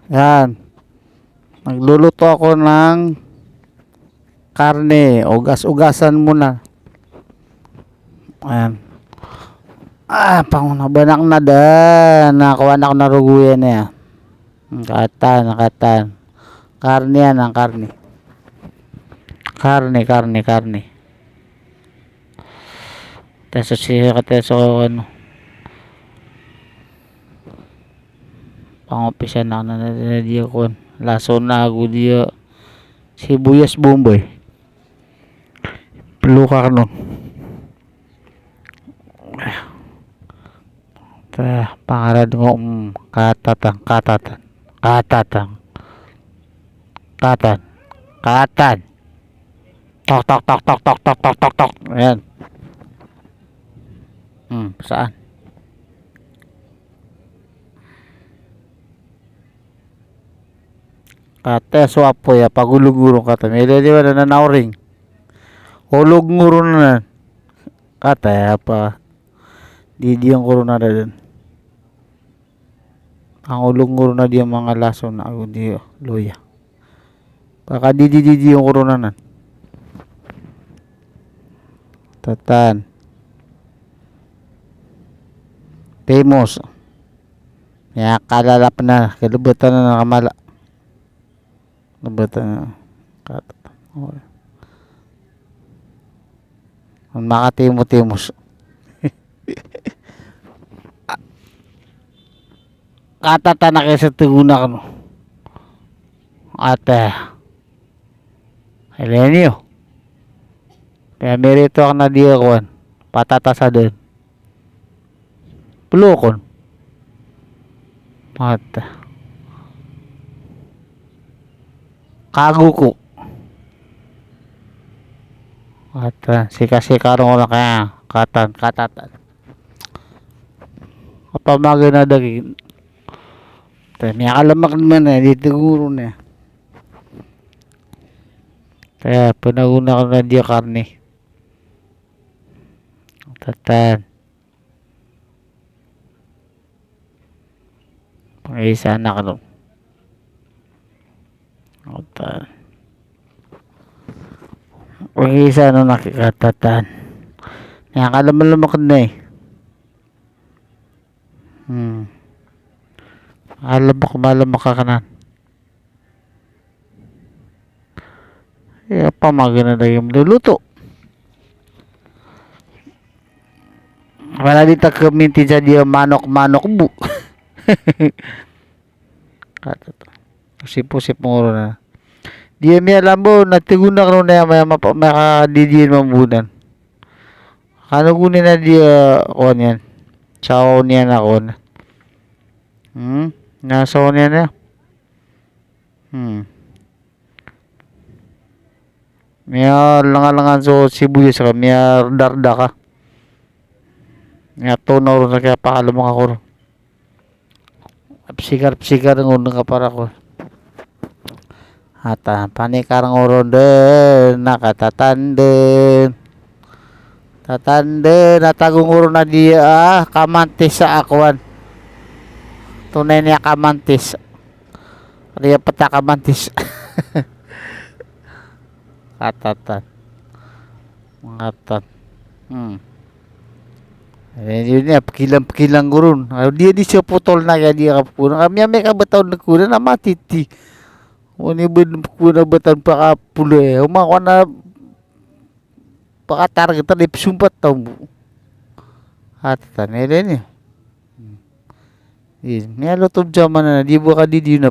Yan. Nagluluto ako ng karne. Ugas-ugasan muna. Ayan. Pangunabanak na da. Nakakuha na ako na ruguyan na yan. Nakatan. Karne yan ang karne. Karne. Teso siya ano. Pangopisa na diya ko. Laso na ako diya. Sibuyas bomboy. Pelukar nun. Pangarad ko katan. Tok. Ayan. Saan? Kate swapo ya paguluguro kata. Mede di ba na nauring. Hulog nguro na. Kata apa? Di ang corona na din. Ang ulong nguro na di ang mga laso na ako di luya. Baka di yung corona na. Tatan. Famous. Ya kalalap na. Kalubatan na nakamala. Kalubatan na. Okay. Ang makatimo-timos. Katata na kayo sa tuguna ka no. Ate. Helenio. Kaya merito ako na diya ko. Patata sa din. Pelukon. Ate. Kaguko. Ate. Sika-sika rin ko na kaya. Katatan. Kapamagay na daging. May akalamak naman dito guro na. Kaya panaguna ko na diya karne. Tatan. Pang-isa na ka nun. Tatan. Pang-isa na nakikatatan. May akalamak na eh. Malamak ka kanan. Kaya pamagana na yung luluto. Wala dito kaminti dyan yung manok bu. Pusip mo na. Di may alam mo, natiguna ka na may makadidiin mamunan. Ano kunin na di kon yan? Chow niya na kon. Nasa ko niya na. May langan so sibuyas ka. May darda ka. May tono rin na kaya pakalamang ako rin. Psikar ng unang kapara ko. At panikarang oron din. Nakatatanden. Natagong oron na di kamantis sa akuan. Tunay niya kamantis. Kaya pata kamantis. Katatan. Mangatan. Yun niya, pakilang gurun. Dia di siya putol na kaya dia kapunan. Kami may kabataw na kunan na matiti. Uni ben kuna batan pa kapulo eh. Umako na pakatarget na ipsumpat tao mo. Katatan. Yan niya. May alotog jaman na. Di ba ka di na